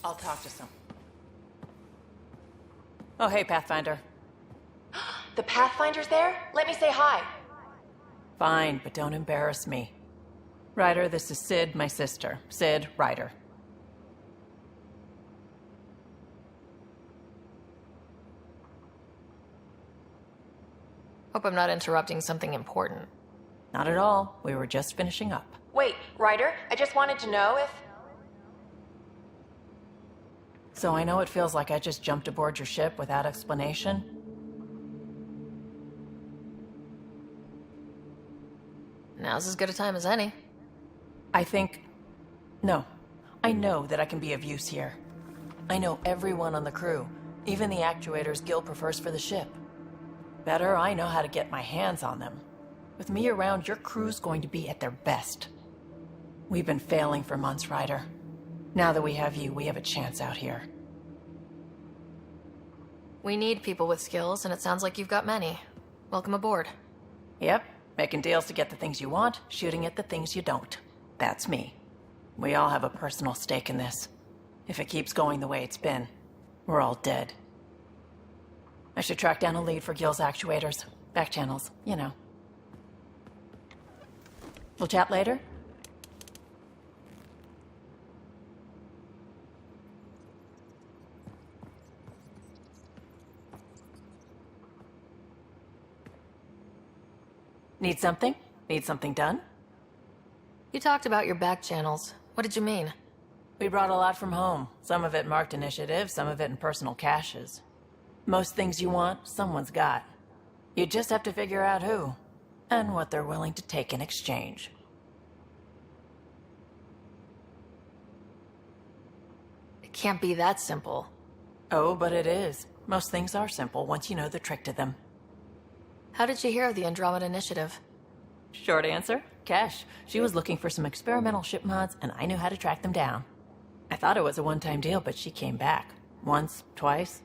I'll talk to some. Oh, hey, Pathfinder. The Pathfinder's there? Let me say hi. Fine, but don't embarrass me. Ryder, this is Sid, my sister. Sid, Ryder. Hope I'm not interrupting something important. Not at all. We were just finishing up. Wait, Ryder, I just wanted to know if... So I know it feels like I just jumped aboard your ship without explanation. Now's as good a time as any. No. I know that I can be of use here. I know everyone on the crew, even the actuators Gil prefers for the ship. Better, I know how to get my hands on them. With me around, your crew's going to be at their best. We've been failing for months, Ryder. Now that we have you, we have a chance out here. We need people with skills, and it sounds like you've got many. Welcome aboard. Yep, making deals to get the things you want, shooting at the things you don't. That's me. We all have a personal stake in this. If it keeps going the way it's been, we're all dead. I should track down a lead for Gil's actuators. Back channels, you know. We'll chat later? Need something? Need something done? You talked about your back channels. What did you mean? We brought a lot from home. Some of it marked initiative, some of it in personal caches. Most things you want, someone's got. You just have to figure out who, and what they're willing to take in exchange. It can't be that simple. Oh, but it is. Most things are simple once you know the trick to them. How did you hear of the Andromeda Initiative? Short answer, Cash. She was looking for some experimental ship mods, and I knew how to track them down. I thought it was a one-time deal, but she came back. Once, twice.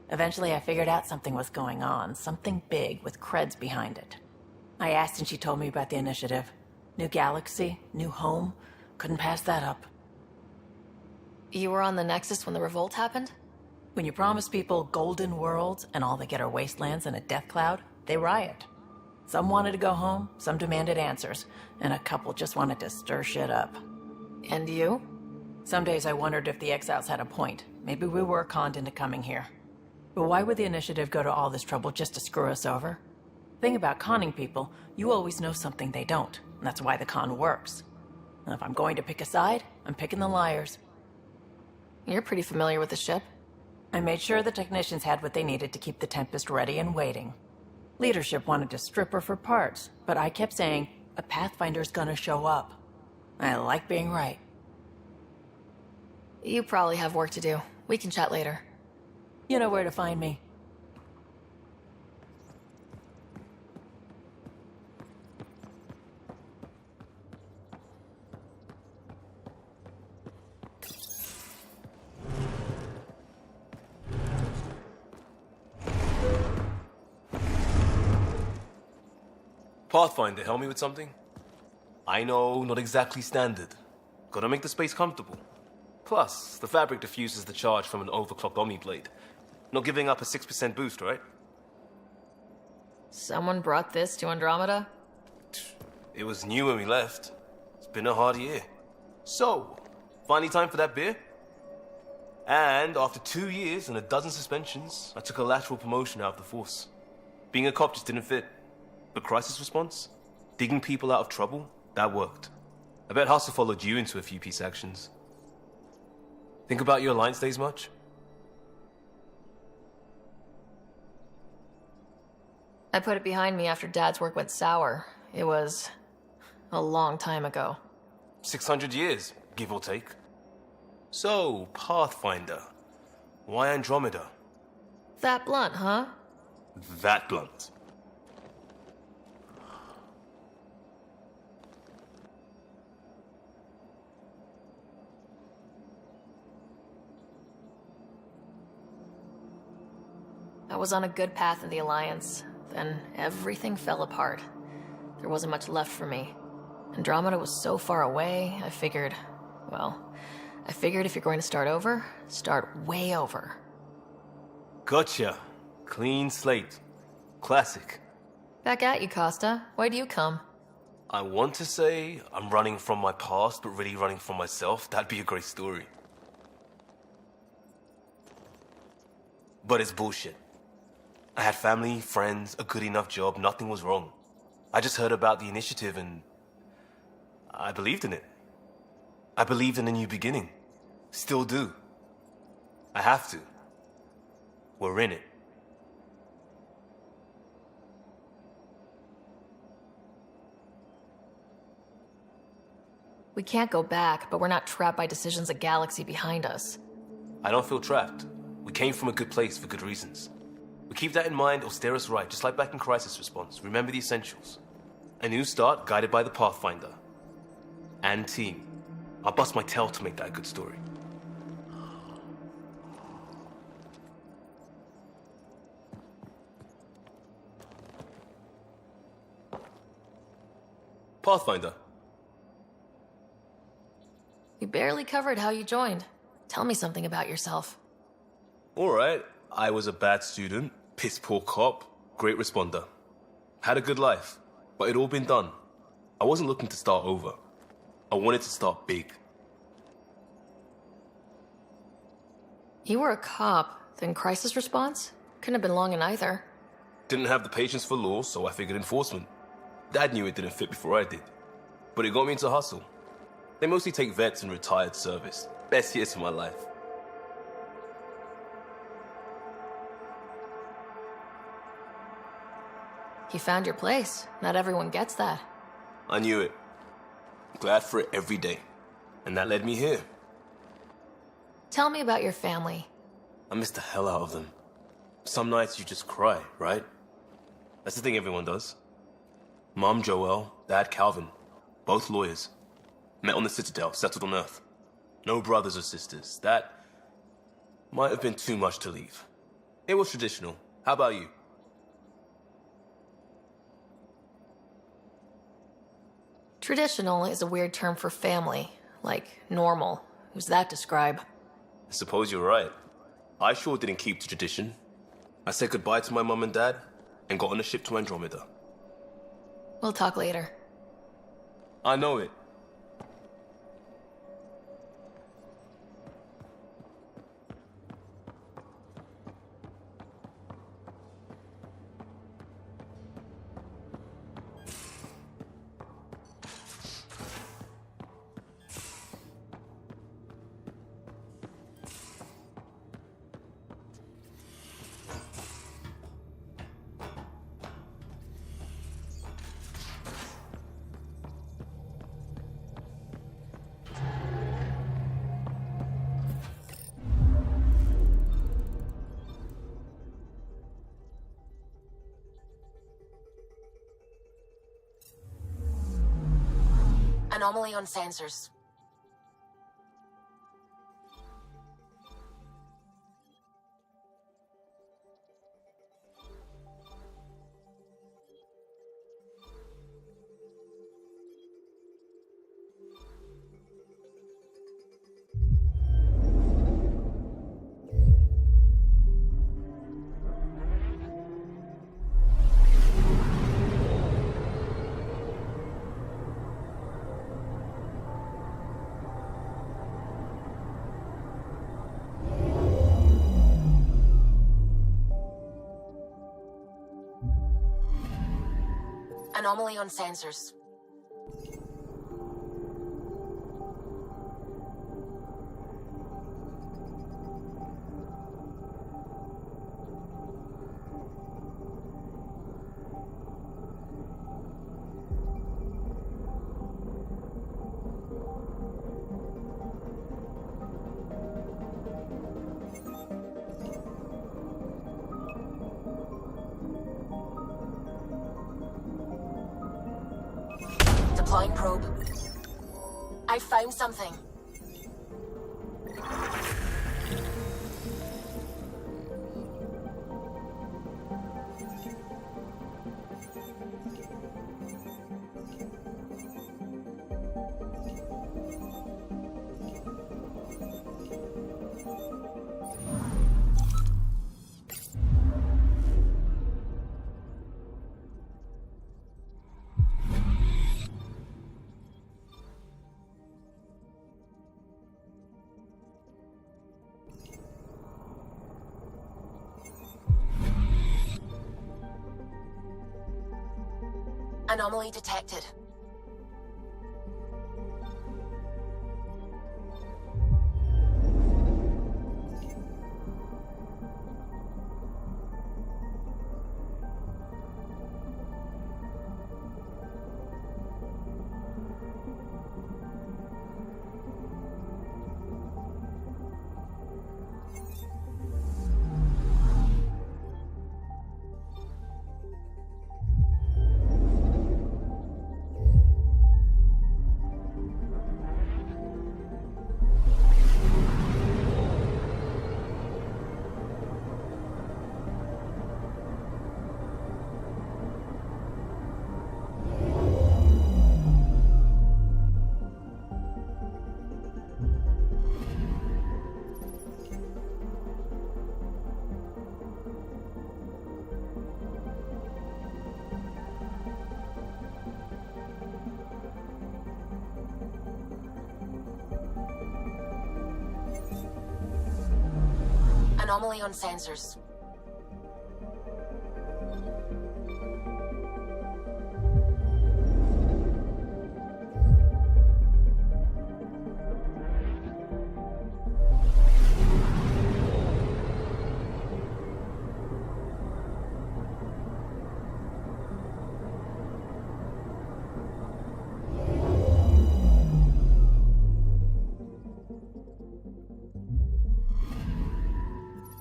Eventually I figured out something was going on, something big with creds behind it. I asked and she told me about the initiative. New galaxy, new home. Couldn't pass that up. You were on the Nexus when the revolt happened? When you promise people golden worlds and all they get are wastelands and a death cloud, they riot. Some wanted to go home, some demanded answers, and a couple just wanted to stir shit up. And you? Some days I wondered if the exiles had a point. Maybe we were conned into coming here. But why would the initiative go to all this trouble just to screw us over? Thing about conning people, you always know something they don't, and that's why the con works. And if I'm going to pick a side, I'm picking the liars. You're pretty familiar with the ship. I made sure the technicians had what they needed to keep the Tempest ready and waiting. Leadership wanted to strip her for parts, but I kept saying, a Pathfinder's gonna show up. I like being right. You probably have work to do. We can chat later. You know where to find me. Pathfinder, help me with something? I know, not exactly standard. Gotta make the space comfortable. Plus, the fabric diffuses the charge from an overclocked Omni blade. Not giving up a 6% boost, right? Someone brought this to Andromeda? It was new when we left. It's been a hard year. So, finally time for that beer? And after 2 years and a dozen suspensions, I took a lateral promotion out of the force. Being a cop just didn't fit. But crisis response? Digging people out of trouble? That worked. I bet Hustle followed you into a few peace actions. Think about your Alliance days much? I put it behind me after Dad's work went sour. It was a long time ago. 600 years, give or take. So, Pathfinder. Why Andromeda? That blunt, huh? That blunt. I was on a good path in the Alliance. Then everything fell apart. There wasn't much left for me. Andromeda was so far away, I figured, well, I figured if you're going to start over, start way over. Gotcha. Clean slate. Classic. Back at you, Costa. Why'd you come? I want to say I'm running from my past, but really running from myself. That'd be a great story. But it's bullshit. I had family, friends, a good enough job, nothing was wrong. I just heard about the initiative and I believed in it. I believed in a new beginning. Still do. I have to. We're in it. We can't go back, but we're not trapped by decisions a galaxy behind us. I don't feel trapped. We came from a good place for good reasons. We keep that in mind, it'll steer us right, just like back in Crisis Response. Remember the essentials. A new start guided by the Pathfinder. And team. I'll bust my tail to make that a good story. Pathfinder. We barely covered how you joined. Tell me something about yourself. Alright, I was a bad student, piss poor cop, great responder. Had a good life, but it'd all been done. I wasn't looking to start over. I wanted to start big. You were a cop, then crisis response? Couldn't have been long in either. Didn't have the patience for law, so I figured enforcement. Dad knew it didn't fit before I did. But it got me into hustle. They mostly take vets and retired service. Best years of my life. You found your place. Not everyone gets that. I knew it. Glad for it every day. And that led me here. Tell me about your family. I miss the hell out of them. Some nights you just cry, right? That's the thing everyone does. Mom Joelle, Dad Calvin. Both lawyers. Met on the Citadel, settled on Earth. No brothers or sisters. That might have been too much to leave. It was traditional. How about you? Traditional is a weird term for family. Like normal. Who's that describe? I suppose you're right. I sure didn't keep to tradition. I said goodbye to my mom and dad and got on a ship to Andromeda. We'll talk later. I know it. Anomaly on sensors. Anomaly on sensors. Deploying probe. I found something. Anomaly detected. Anomaly on sensors.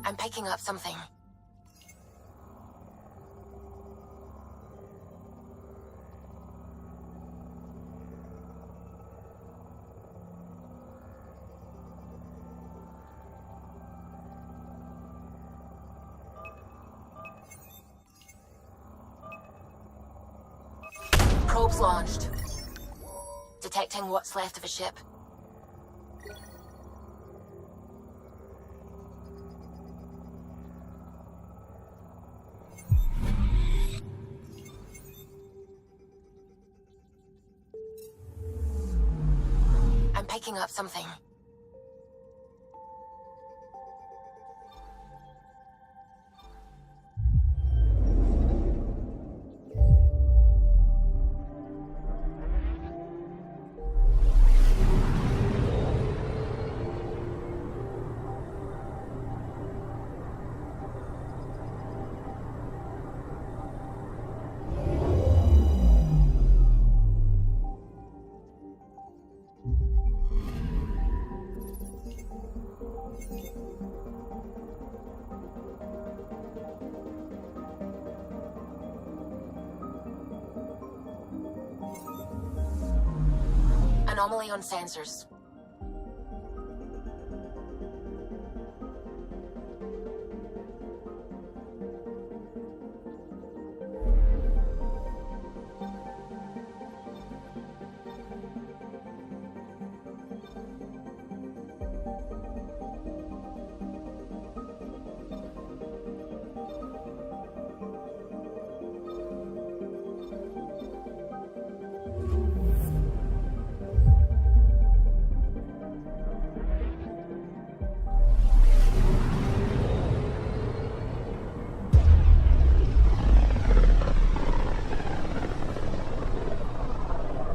I'm picking up something. Probes launched. Detecting what's left of a ship. I'm picking up something. Anomaly on sensors.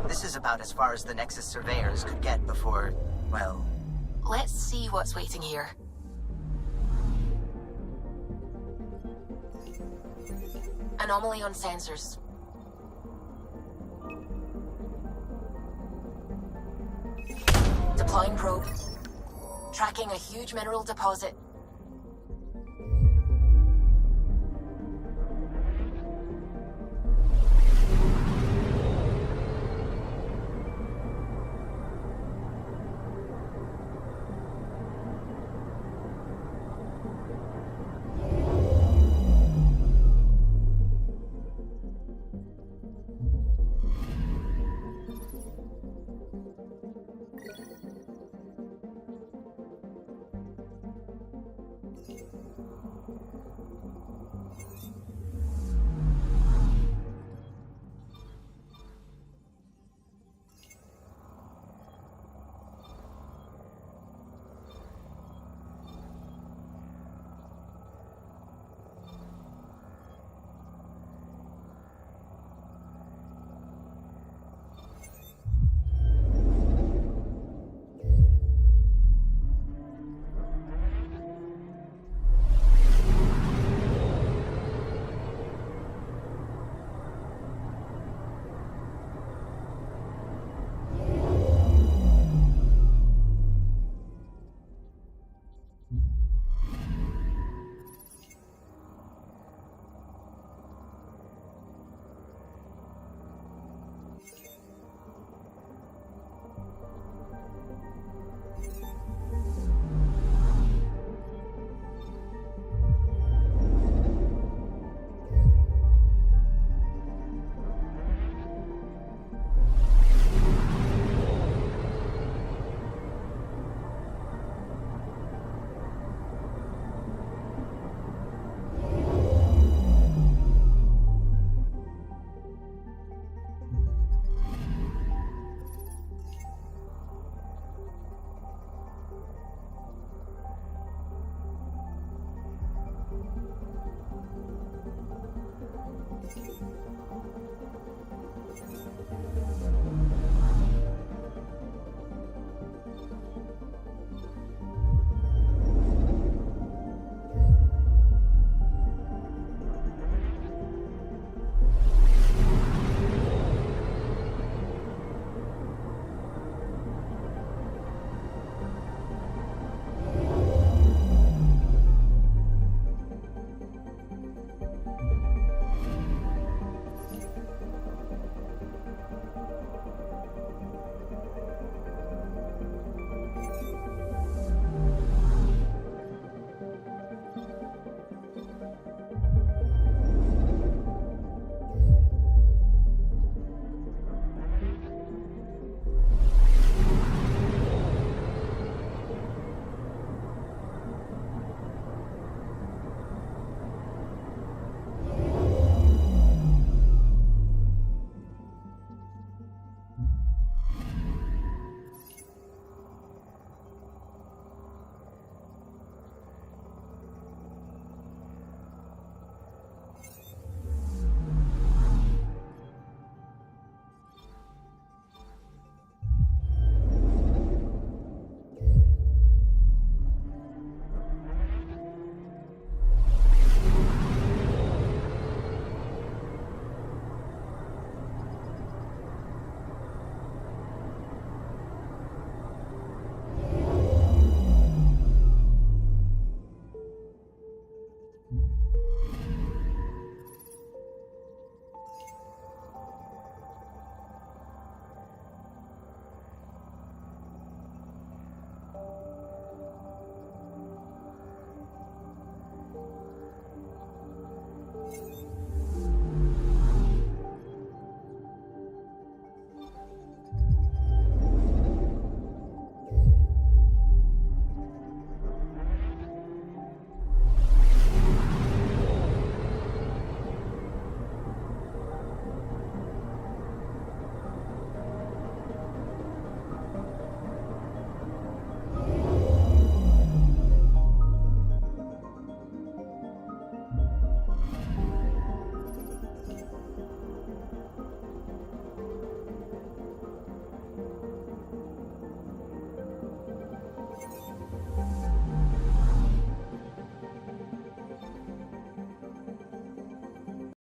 This is about as far as the Nexus surveyors could get before, well... Let's see what's waiting here. Anomaly on sensors. Deploying probe. Tracking a huge mineral deposit.